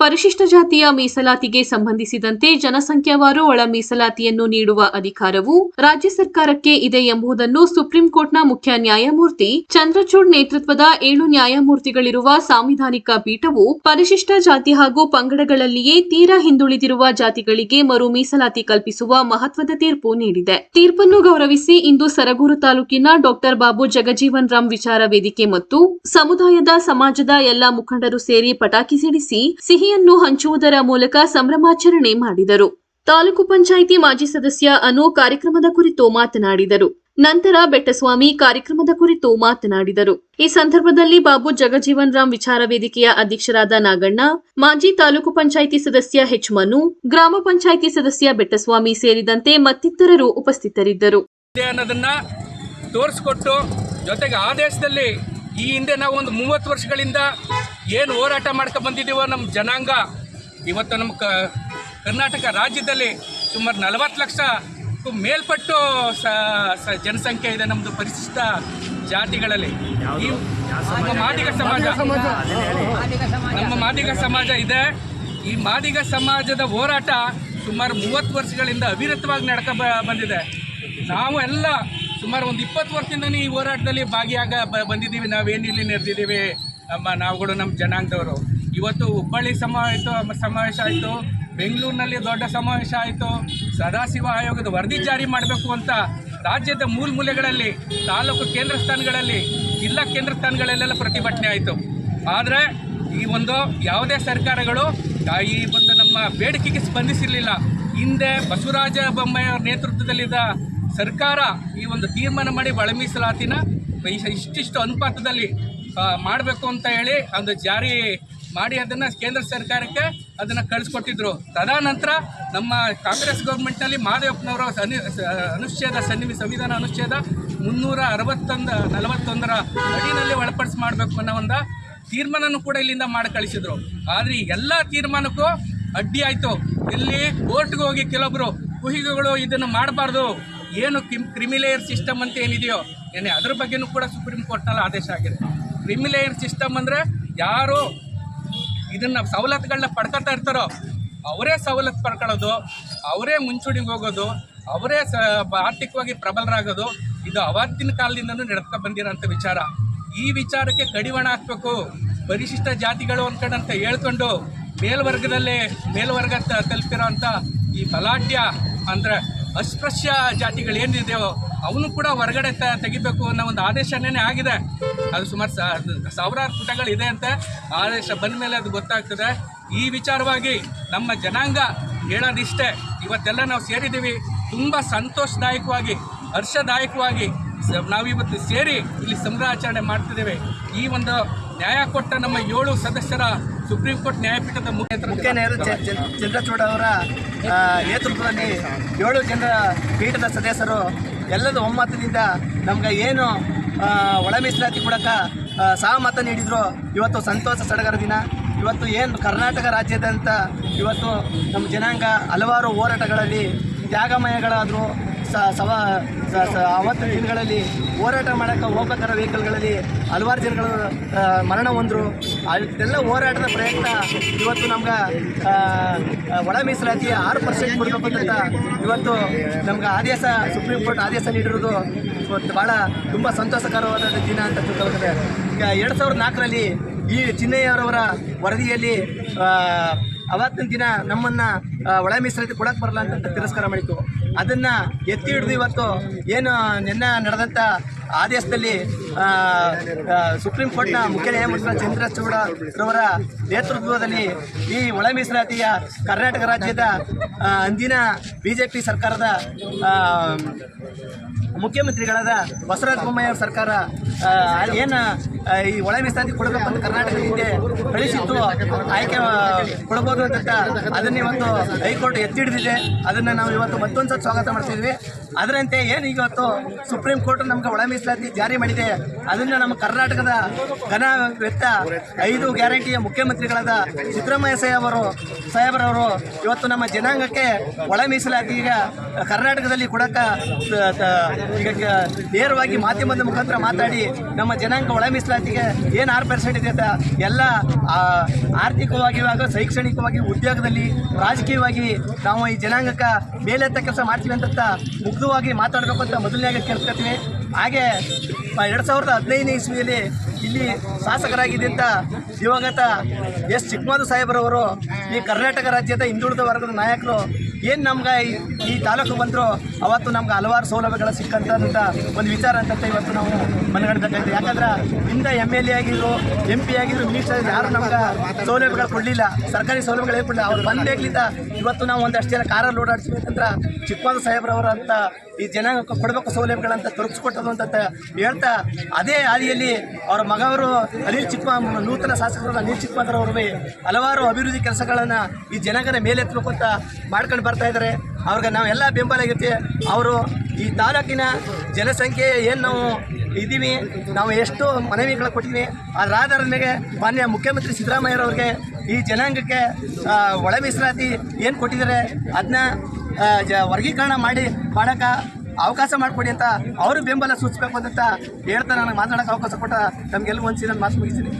ಪರಿಶಿಷ್ಟ ಜಾತಿಯ ಮೀಸಲಾತಿಗೆ ಸಂಬಂಧಿಸಿದಂತೆ ಜನಸಂಖ್ಯಾವಾರು ಒಳ ಮೀಸಲಾತಿಯನ್ನು ನೀಡುವ ಅಧಿಕಾರವು ರಾಜ್ಯ ಸರ್ಕಾರಕ್ಕೆ ಇದೆ ಎಂಬುದನ್ನು ಸುಪ್ರೀಂ ಕೋರ್ಟ್ನ ಮುಖ್ಯ ನ್ಯಾಯಮೂರ್ತಿ ಚಂದ್ರಚೂಡ್ ನೇತೃತ್ವದ 7 ನ್ಯಾಯಮೂರ್ತಿಗಳಿರುವ ಸಾಂವಿಧಾನಿಕ ಪೀಠವು ಪರಿಶಿಷ್ಟ ಜಾತಿ ಹಾಗೂ ಪಂಗಡಗಳಲ್ಲಿಯೇ ತೀರಾ ಹಿಂದುಳಿದಿರುವ ಜಾತಿಗಳಿಗೆ ಮರು ಮೀಸಲಾತಿ ಕಲ್ಪಿಸುವ ಮಹತ್ವದ ತೀರ್ಪು ನೀಡಿದೆ. ತೀರ್ಪನ್ನು ಗೌರವಿಸಿ ಇಂದು ಸರಗೂರು ತಾಲೂಕಿನ ಡಾ ಬಾಬು ಜಗಜೀವನ್ ರಾಮ್ ವಿಚಾರ ವೇದಿಕೆ ಮತ್ತು ಸಮುದಾಯದ ಸಮಾಜದ ಎಲ್ಲಾ ಮುಖಂಡರು ಸೇರಿ ಪಟಾಕಿ ಸಿಡಿಸಿ ಸಿಹಿಯನ್ನು ಹಂಚುವುದರ ಮೂಲಕ ಸಂಭ್ರಮಾಚರಣೆ ಮಾಡಿದರು. ತಾಲೂಕು ಪಂಚಾಯಿತಿ ಮಾಜಿ ಸದಸ್ಯ ಅನು ಕಾರ್ಯಕ್ರಮದ ಕುರಿತು ಮಾತನಾಡಿದರು. ನಂತರ ಬೆಟ್ಟಸ್ವಾಮಿ ಕಾರ್ಯಕ್ರಮದ ಕುರಿತು ಮಾತನಾಡಿದರು. ಈ ಸಂದರ್ಭದಲ್ಲಿ ಬಾಬು ಜಗಜೀವನ್ ರಾಮ್ ವಿಚಾರ ವೇದಿಕೆಯ ಅಧ್ಯಕ್ಷರಾದ ನಾಗಣ್ಣ, ಮಾಜಿ ತಾಲೂಕು ಪಂಚಾಯಿತಿ ಸದಸ್ಯ ಎಚ್ ಮನು, ಗ್ರಾಮ ಪಂಚಾಯಿತಿ ಸದಸ್ಯ ಬೆಟ್ಟಸ್ವಾಮಿ ಸೇರಿದಂತೆ ಮತ್ತಿತರರು ಉಪಸ್ಥಿತರಿದ್ದರು. ತೋರಿಸ್ಕೊಟ್ಟು ಜೊತೆಗೆ ಆ ದೇಶದಲ್ಲಿ ಈ ಹಿಂದೆ ನಾವು ಒಂದು 30 ವರ್ಷಗಳಿಂದ ಏನು ಹೋರಾಟ ಮಾಡ್ಕೊಂಡು ಬಂದಿದ್ದೀವೋ ನಮ್ಮ ಜನಾಂಗ ಇವತ್ತು ನಮ್ಮ ಕರ್ನಾಟಕ ರಾಜ್ಯದಲ್ಲಿ ಸುಮಾರು 40 ಲಕ್ಷಕ್ಕೂ ಮೇಲ್ಪಟ್ಟು ಜನಸಂಖ್ಯೆ ಇದೆ ನಮ್ಮದು ಪರಿಶಿಷ್ಟ ಜಾತಿಗಳಲ್ಲಿ. ನಮ್ಮ ಮಾದಿಗ ಸಮಾಜ ಇದೆ. ಈ ಮಾದಿಗ ಸಮಾಜದ ಹೋರಾಟ ಸುಮಾರು 30 ವರ್ಷಗಳಿಂದ ಅವಿರತವಾಗಿ ಬಂದಿದೆ. ನಾವು ಎಲ್ಲ ಸುಮಾರು ಒಂದು 20 ವರ್ಷದಿಂದ ಈ ಹೋರಾಟದಲ್ಲಿ ಬಂದಿದ್ದೀವಿ. ನಾವೇನಿಲ್ಲಿ ನೆರೆದಿದ್ದೀವಿ ನಾವುಗಳು ನಮ್ಮ ಜನಾಂಗದವರು. ಇವತ್ತು ಹುಬ್ಬಳ್ಳಿ ಸಮಾವೇಶ ಆಯಿತು, ಬೆಂಗಳೂರಿನಲ್ಲಿ ದೊಡ್ಡ ಸಮಾವೇಶ ಆಯಿತು. ಸದಾಶಿವ ಆಯೋಗದ ವರದಿ ಜಾರಿ ಮಾಡಬೇಕು ಅಂತ ರಾಜ್ಯದ ಮೂಲೆಗಳಲ್ಲಿ, ತಾಲೂಕು ಕೇಂದ್ರ ಸ್ಥಾನಗಳಲ್ಲಿ, ಜಿಲ್ಲಾ ಕೇಂದ್ರ ಸ್ಥಾನಗಳಲ್ಲೆಲ್ಲ ಪ್ರತಿಭಟನೆ ಆಯಿತು. ಆದರೆ ಈ ಒಂದು ಯಾವುದೇ ಸರ್ಕಾರಗಳು ಈ ಒಂದು ನಮ್ಮ ಬೇಡಿಕೆಗೆ ಸ್ಪಂದಿಸಿರಲಿಲ್ಲ. ಹಿಂದೆ ಬಸವರಾಜ ಬೊಮ್ಮಾಯಿ ಅವರ ನೇತೃತ್ವದಲ್ಲಿದ್ದ ಸರ್ಕಾರ ಈ ಒಂದು ತೀರ್ಮಾನ ಮಾಡಿ ಒಳ ಮೀಸಲಾತಿನ ಇಷ್ಟಿಷ್ಟು ಅನುಪಾತದಲ್ಲಿ ಮಾಡಬೇಕು ಅಂತ ಹೇಳಿ ಒಂದು ಜಾರಿ ಮಾಡಿ ಅದನ್ನು ಕೇಂದ್ರ ಸರ್ಕಾರಕ್ಕೆ ಅದನ್ನು ಕಳಿಸ್ಕೊಟ್ಟಿದ್ರು. ತದನಂತರ ನಮ್ಮ ಕಾಂಗ್ರೆಸ್ ಗೌರ್ಮೆಂಟ್ನಲ್ಲಿ ಮಾದೇವಪ್ಪನವರ ಸಂವಿಧಾನ ಅನುಚ್ಛೇದ 341 ಅಡಿನಲ್ಲಿ ಒಳಪಡಿಸಿ ಮಾಡಬೇಕು ಅನ್ನೋ ಒಂದು ತೀರ್ಮಾನನೂ ಕೂಡ ಇಲ್ಲಿಂದ ಮಾಡಿ ಕಳಿಸಿದ್ರು. ಆದರೆ ಈ ಎಲ್ಲ ತೀರ್ಮಾನಕ್ಕೂ ಅಡ್ಡಿ ಆಯಿತು. ಇಲ್ಲಿ ಕೋರ್ಟ್ಗೆ ಹೋಗಿ ಕೆಲವೊಬ್ಬರು ಕುಹಿಗಳು ಇದನ್ನು ಮಾಡಬಾರ್ದು, ಏನು ಕ್ರಿಮಿಲೇಯರ್ ಸಿಸ್ಟಮ್ ಅಂತ ಏನಿದೆಯೋ ಅದ್ರ ಬಗ್ಗೆನೂ ಕೂಡ ಸುಪ್ರೀಂ ಕೋರ್ಟ್ನಲ್ಲಿ ಆದೇಶ ಆಗಿದೆ. ಕ್ರಿಮಿಲೇಯರ್ ಸಿಸ್ಟಮ್ ಅಂದರೆ ಯಾರು ಇದನ್ನು ಸವಲತ್ತುಗಳನ್ನ ಪಡ್ಕೊತಾ ಇರ್ತಾರೋ ಅವರೇ ಸವಲತ್ತು ಪಡ್ಕೊಳ್ಳೋದು, ಅವರೇ ಮುಂಚೂಣಿಗೆ ಹೋಗೋದು, ಅವರೇ ಆರ್ಥಿಕವಾಗಿ ಪ್ರಬಲರಾಗೋದು, ಇದು ಅವತ್ತಿನ ಕಾಲದಿಂದನೂ ನಡ್ಕೊಂಡು ಬಂದಿರೋಂಥ ವಿಚಾರ. ಈ ವಿಚಾರಕ್ಕೆ ಕಡಿವಾಣ ಹಾಕಬೇಕು. ಪರಿಶಿಷ್ಟ ಜಾತಿಗಳು ಅಂತ ಹೇಳ್ಕೊಂಡು ಮೇಲ್ವರ್ಗ ತಲುಪಿರೋ ಅಂಥ ಈ ಬಲಾಢ್ಯ ಅಂದರೆ ಅಸ್ಪೃಶ್ಯ ಜಾತಿಗಳು ಏನಿದೆಯೋ ಅವನು ಕೂಡ ಹೊರಗಡೆ ತೆಗಿಬೇಕು ಅನ್ನೋ ಒಂದು ಆದೇಶನೇ ಆಗಿದೆ. ಅದು ಸುಮಾರು ಸಾವಿರಾರು ಪುಟಗಳಿದೆ ಅಂತ ಆದೇಶ ಬಂದ ಮೇಲೆ ಅದು ಗೊತ್ತಾಗ್ತದೆ. ಈ ವಿಚಾರವಾಗಿ ನಮ್ಮ ಜನಾಂಗ ಹೇಳೋದಿಷ್ಟೇ, ಇವತ್ತೆಲ್ಲ ನಾವು ಸೇರಿದ್ದೀವಿ. ತುಂಬ ಸಂತೋಷದಾಯಕವಾಗಿ, ಹರ್ಷದಾಯಕವಾಗಿ ನಾವಿವತ್ತು ಸೇರಿ ಇಲ್ಲಿ ಸಂಭ್ರಮಾಚರಣೆ ಮಾಡ್ತಿದ್ದೇವೆ. ಈ ಒಂದು ನ್ಯಾಯ ಕೊಟ್ಟ ನಮ್ಮ 7 ಸದಸ್ಯರ ಸುಪ್ರೀಂ ಕೋರ್ಟ್ ನ್ಯಾಯಪೀಠದ ಮುಖ್ಯ ನ್ಯಾಯಾಧೀಶ ಚಂದ್ರಚೂಡ್ ಅವರ ನೇತೃತ್ವದಲ್ಲಿ 7 ಜನರ ಪೀಠದ ಸದಸ್ಯರು ಎಲ್ಲದ ಒಮ್ಮತದಿಂದ ನಮ್ಗೆ ಏನು ಒಳ ಮೀಸಲಾತಿ ಕೊಡೋಕೆ ಸಹಮತ ನೀಡಿದ್ರು. ಇವತ್ತು ಸಂತೋಷ ಸಡಗರ ದಿನ. ಇವತ್ತು ಏನು ಕರ್ನಾಟಕ ರಾಜ್ಯದಂತ ಇವತ್ತು ನಮ್ಮ ಜನಾಂಗ ಹಲವಾರು ಹೋರಾಟಗಳಲ್ಲಿ ತ್ಯಾಗಮಯಗಳಾದರೂ ಅವತ್ತು ದಿನಗಳಲ್ಲಿ ಹೋರಾಟ ಮಾಡೋಕ್ಕೆ ಹೋಗ್ಬೇಕಾದ ವೆಹಿಕಲ್ಗಳಲ್ಲಿ ಹಲವಾರು ಜನಗಳು ಮರಣ ಹೊಂದರು. ಇದೆಲ್ಲ ಹೋರಾಟದ ಪ್ರಯತ್ನ ಇವತ್ತು ನಮ್ಗೆ ಒಳ ಮೀಸಲಾತಿ 6% ಕೊಡಬೇಕು ಅಂತ ಇವತ್ತು ನಮ್ಗೆ ಆದೇಶ ಸುಪ್ರೀಂ ಕೋರ್ಟ್ ಆದೇಶ ನೀಡಿರೋದು ಭಾಳ ತುಂಬ ಸಂತೋಷಕರವಾದ ದಿನ ಅಂತ ತಿಳ್ಕೊಳ್ತದೆ. ಈಗ 2004ರಲ್ಲಿ ಈ ಚಿನ್ನಯ್ಯರವರ ವರದಿಯಲ್ಲಿ ಅವತ್ತಿನ ದಿನ ನಮ್ಮನ್ನು ಒಳ ಮೀಸಲಾತಿ ಕೊಡಕ್ಕೆ ಬರಲ್ಲ ಅಂತ ತಿರಸ್ಕಾರ ಮಾಡಿತ್ತು. ಅದನ್ನು ಎತ್ತಿ ಹಿಡಿದು ಇವತ್ತು ಏನು ನಿನ್ನೆ ನಡೆದಂಥ ಆದೇಶದಲ್ಲಿ ಸುಪ್ರೀಂ ಕೋರ್ಟ್ನ ಮುಖ್ಯ ನ್ಯಾಯಮೂರ್ತಿ ಚಂದ್ರಚೂಡ್ ರವರ ನೇತೃತ್ವದಲ್ಲಿ ಈ ಒಳ ಮೀಸಲಾತಿಯ ಕರ್ನಾಟಕ ರಾಜ್ಯದ ಅಂದಿನ BJP ಸರ್ಕಾರದ ಮುಖ್ಯಮಂತ್ರಿಗಳಾದ ಬಸವರಾಜ ಬೊಮ್ಮಾಯಿ ಅವರ ಸರ್ಕಾರ ಏನು ಈ ಒಳ ಮೀಸಲಾತಿ ಕೊಡಬೇಕು ಅಂತ ಕರ್ನಾಟಕದಿಂದ ಕಳಿಸಿತ್ತು, ಆಯ್ಕೆ ಕೊಡ್ಬೋದು ಅಂತ ಅದನ್ನು ಇವತ್ತು ಹೈಕೋರ್ಟ್ ಎತ್ತಿ ಹಿಡಿದಿದೆ. ಅದನ್ನು ನಾವು ಇವತ್ತು ಮತ್ತೊಂದು ಸಲ ಸ್ವಾಗತ ಮಾಡ್ತಿದ್ವಿ. ಅದರಂತೆ ಏನು ಇವತ್ತು ಸುಪ್ರೀಂ ಕೋರ್ಟ್ ನಮ್ಗೆ ಒಳ ಮೀಸಲಾತಿ ಜಾರಿ ಮಾಡಿದೆ, ಅದನ್ನು ನಮ್ಮ ಕರ್ನಾಟಕದ ಘನ ವೆತ್ತ 5 ಗ್ಯಾರಂಟಿಯ ಮುಖ್ಯಮಂತ್ರಿಗಳಾದ ಸಿದ್ದರಾಮಯ್ಯ ಸಾಹೇಬರವರು ಇವತ್ತು ನಮ್ಮ ಜನಾಂಗಕ್ಕೆ ಒಳ ಮೀಸಲಾತಿ ಈಗ ಕರ್ನಾಟಕದಲ್ಲಿ ಕೊಡೋಕೆ ಈಗ ನೇರವಾಗಿ ಮಾಧ್ಯಮದ ಮುಖಾಂತರ ಮಾತಾಡಿ ನಮ್ಮ ಜನಾಂಗ ಒಳ ಮೀಸಲಾತಿ ಮೀಸಲಾತಿಗೆ ಏನು 6% ಇದೆ ಅಂತ ಎಲ್ಲ ಆರ್ಥಿಕವಾಗಿ ಹಾಗೂ ಶೈಕ್ಷಣಿಕವಾಗಿ ಉದ್ಯೋಗದಲ್ಲಿ ರಾಜಕೀಯವಾಗಿ ನಾವು ಈ ಜನಾಂಗಕ್ಕೆ ಮೇಲೆತ್ತ ಕೆಲಸ ಮಾಡ್ತೀವಿ ಅಂತ ಮುಗ್ಧವಾಗಿ ಮಾತಾಡಬೇಕು ಅಂತ ಮೊದಲನೇಗೆ ಕೇಳ್ಕೊತೀವಿ. ಹಾಗೆ 2015ನೇ ಇಸ್ವಿಯಲ್ಲಿ ಇಲ್ಲಿ ಶಾಸಕರಾಗಿದ್ದಂಥ ದಿವಂಗತ ಎಸ್ ಚಿಕ್ಕಮದು ಸಾಹೇಬರವರು ಈ ಕರ್ನಾಟಕ ರಾಜ್ಯದ ಹಿಂದುಳಿದ ವರ್ಗದ ನಾಯಕರು ಏನು ನಮ್ಗೆ ಈ ತಾಲೂಕು ಬಂದರು ಅವತ್ತು ನಮ್ಗೆ ಹಲವಾರು ಸೌಲಭ್ಯಗಳು ಸಿಕ್ಕಂತ ಒಂದು ವಿಚಾರ ಅಂತ ಇವತ್ತು ನಾವು ಮನಗಣಬೇಕಾಗಿದೆ. ಯಾಕಂದ್ರೆ ಹಿಂದೆ MLA ಆಗಿದ್ರು, MP ಆಗಿದ್ರು, ಮಿನಿಸ್ಟರ್ ಯಾರು ನಮ್ಗೆ ಸೌಲಭ್ಯಗಳು ಕೊಡಲಿಲ್ಲ, ಸರ್ಕಾರಿ ಸೌಲಭ್ಯಗಳು ಏನು ಕೊಡಲಿಲ್ಲ. ಅವ್ರು ಬಂದಾಗಲಿಂದ ಇವತ್ತು ನಾವು ಒಂದಷ್ಟು ಜನ ಕಾರಲ್ಲಿ ಓಡಾಡ್ತೀವಿ ಅಂತಂದ್ರೆ ಚಿಕ್ಕಮದು ಸಾಹೇಬ್ರವರು ಅಂತ ಈ ಜನಾಂಗಕ್ಕೆ ಕೊಡಬೇಕು ಸೌಲಭ್ಯಗಳಂತ ತಲುಪಿಸ್ಕೊಟ್ಟದು ಅಂತ ಹೇಳ್ತಾ, ಅದೇ ಹಾದಿಯಲ್ಲಿ ಅವರ ಮಗವರು ನೂತನ ಶಾಸಕರು ಅನಿಲ್ ಚಿಕ್ಕಮದರವರು ಹಲವಾರು ಅಭಿವೃದ್ಧಿ ಕೆಲಸಗಳನ್ನು ಈ ಜನಾಂಗದ ಮೇಲೆತ್ತಬೇಕು ಅಂತ ಮಾಡ್ಕೊಂಡು ಬರ್ತಾ ಇದ್ದಾರೆ. ಅವ್ರಿಗೆ ನಾವೆಲ್ಲ ಬೆಂಬಲ ಆಗಿರ್ತೀವಿ. ಅವರು ಈ ತಾಲೂಕಿನ ಜನಸಂಖ್ಯೆ ಏನು ನಾವು ಇದ್ದೀವಿ, ನಾವು ಎಷ್ಟು ಮನವಿಗಳು ಕೊಟ್ಟಿದ್ದೀವಿ, ಅದರ ಆಧಾರದ ಮೇಲೆ ಮಾನ್ಯ ಮುಖ್ಯಮಂತ್ರಿ ಸಿದ್ದರಾಮಯ್ಯರವ್ರಿಗೆ ಈ ಜನಾಂಗಕ್ಕೆ ಒಳ ಮೀಸಲಾತಿ ಏನು ಕೊಟ್ಟಿದ್ದಾರೆ ಅದನ್ನ ವರ್ಗೀಕರಣ ಮಾಡೋಕ್ಕೆ ಅವಕಾಶ ಮಾಡಿಕೊಡಿ ಅಂತ ಅವರು ಬೆಂಬಲ ಸೂಚಿಸಬೇಕು ಅಂತ ಹೇಳ್ತಾ ನನಗೆ ಮಾತಾಡೋಕ್ಕೆ ಅವಕಾಶ ಕೊಟ್ಟ ನಮಗೆಲ್ಲೂ ಒಂದು ಮಾತು ಮುಗಿಸ್ತೀನಿ.